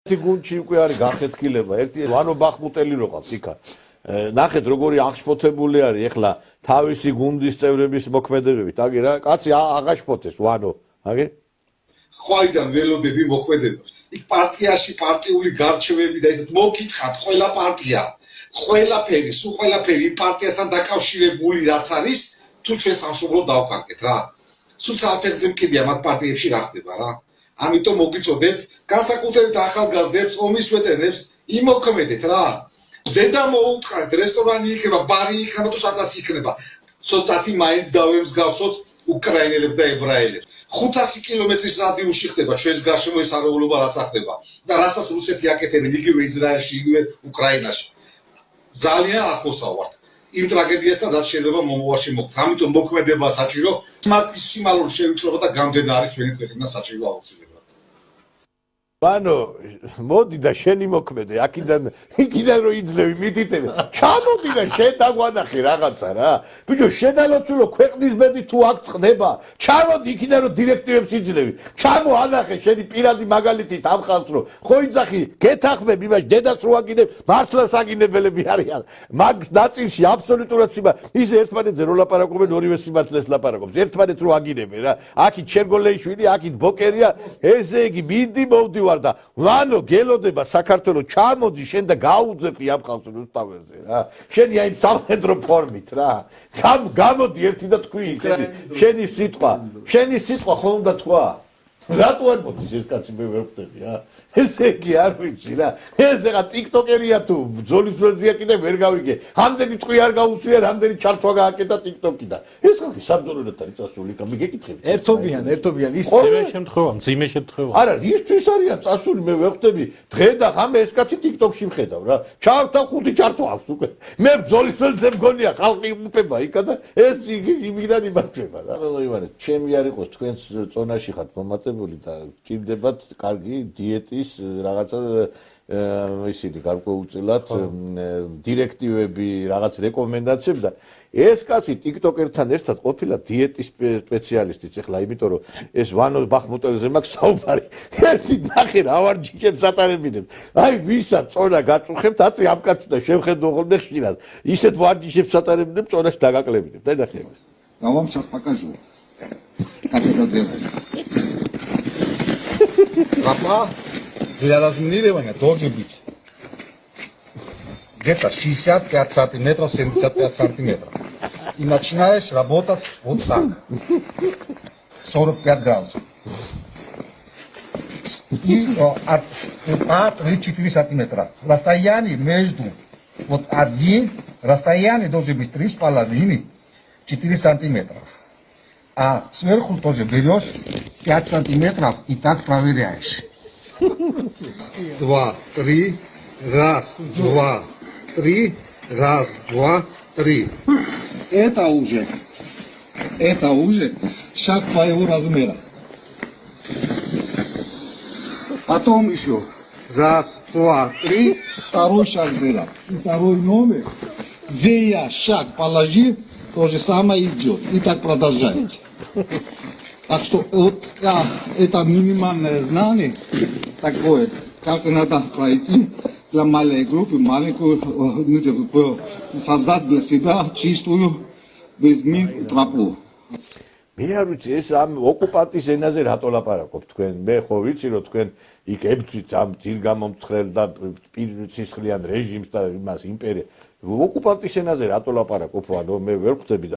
გუნდში უკვე არის გახეთქილება. ერთი ვანო ბახმუტელი რო ყავს იქა. ნახეთ როგორი აღშფოთებული არის ეხლა თავისი გუნდის წევრების მოქმედებებით. აგი რა, კაცი აღაშფოთეს ვანო. აგი? ხვალიდან ველოდები მოქმედებას. იქ პარტიაში პარტიული გარჩევები და ესეთ მოგითხათ ყველა პარტია, ყველაფერი, სულ ყველაფერი პარტიასთან დაკავშირებული რაც არის, თუ ჩვენ სამშობლოდ დავკარგეთ რა. სულ საფერზე მკიდია მათ პარტიებში რა ხდება რა. ამიტომ მოგიწოდებთ განსაკუთრებით ახალგაზრდებს, ომის ვეტერანებს იმოქმედეთ რა. დედა მოუთხარით, რესტორანი იქნება, ბარი იქნება თუ სადაც იქნება. ცოტათი მაინც დავემსგავსოთ უკრაინელებს და ებრაელებს. 500 კილომეტრის რადიუსში ხდება ჩვენს გარშემო ეს არეულობა რაც ახდება და რასაც რუსეთი აკეთებენ იგივე ისრაელში, იგივე უკრაინაში. ძალიან ახლოსა ვართ იმ ტრაგედიასთან, რაც შეიძლება მომავალში მოხდეს. ამიტომ მოქმედება საჭირო, მაქსიმალური შევიწროება და გამდენა არის ჩვენი ქვეყნა საჭირო აუცილებლად. ვანო, მოდი და შენი მოქმედე, აქიდან რო იძლევი მიდიტები. ჩამოდი და შენ დაგვანახე რაღაცა რა. ბიჭო, შედალოცულო ქვეყნის ბედი თუ აქ წდება, ჩამოდი იქიდან რო დირექტივებს იძლევი. ჩამო ანახე შენი პირადი მაგალითით ამ ხალხს რო ხო იძახი, გეთახმებ იმაში დედას რო აგინებ, მართლა საგინებელები არიან. მაგ ნაწილში აბსოლუტურად ისე ერთმანეთზე რო ლაპარაკობენ, ორივე სიმართლეს ლაპარაკობს. ერთმანეთს რო აგინებენ რა. აქით ჩერგოლეიშვილი, აქით ბოკერია, ესე იგი მინდი მოვდივარ და ვანო გელოდება საქართველოს ჩამოდი შენ და გაუძეფი ამ ხალხს რუსთაველზე რა შენი აი სამხედრო ფორმით რა გამოდი ერთი და თქვი შენი სიტყვა ხომ უნდა თქვა რატო არ მოდის ეს კაცი მე ვერ ხვდები რა ესე იგი არ ვიცი რა ეს ეხა ტიკტოკერია თუ ბრძოლის ველზია კიდე ვერ გავიგე ამდენი ტყვი არ გაუსვია რამდენი ჩართვა გააკეთა ტიკტოკი და ეს ხალხი საბრძოლოდ არის წასული კამი გეკითხები ერთობიან ის მძიმე შემთხვევა არა ისთვის არიან წასული მე ვერ ხვდები დღე და ღამე ეს კაცი ტიკტოკში მხედავ რა ჩავდა 5 ჩართვა აქვს უკვე მე ბრძოლის ველზე მგონია ხალხი უპება იქა და ეს იმიდან იმართება რა ივანე ჩემი არ იყოს თქვენს წონაში ხართ მომატებული და გჭირდებათ კარგი დიეტის რაღაცა ისინი გარკვეულწილად დირექტივები რაღაც რეკომენდაციები და ეს კაცი ტიკტოკერთან ერთად ყოფილა დიეტის სპეციალისტიც ეხლა იმიტომ რომ ეს ვანო ბახმუტელზე მაქვს საუბარი ერთი ნახე რა ვარჯიშებს ატარებინებ აი ვისაც წონა გაწუხებთ აწი ამ კაცს და შევხედო ხოლმე ხშირად ისეთ варჯიშებს ატარებინებ წონაში დაგაკლებინებ და ნახე ეს я вам сейчас покажу как это делается Папа, для разминирования должен быть где-то 65 сантиметров, 75 сантиметров. И начинаешь работать вот так. 45 градусов. И от 3-4 сантиметра. Расстояние между вот один, расстояние должен быть 3,5-4 сантиметра. А сверху тоже берешь 5 сантиметров и так проверяешь. 2, 3, раз, 2, 3, раз, 2, 3. Это уже шаг твоего размера. Потом еще раз, 2, 3, второй шаг сделал. Второй номер, где я шаг положил, то же самое идет. И так продолжается. Так что вот это минимальное знание такое, как надо пройти для маленькой группы, маленькую, создать для себя чистую, безмин тропу. მე არ ვიცი ეს ამ ოკუპანტის ენაზე რატო ლაპარაკობთ თქვენ მე ხო ვიცი რომ თქვენ იქ ებრძვით ამ ძირგამომთხრელ და სისხლიან რეჟიმს და იმას იმპერია ოკუპანტის ენაზე რატო ლაპარაკობ ანუ მე ვერ ხვდები და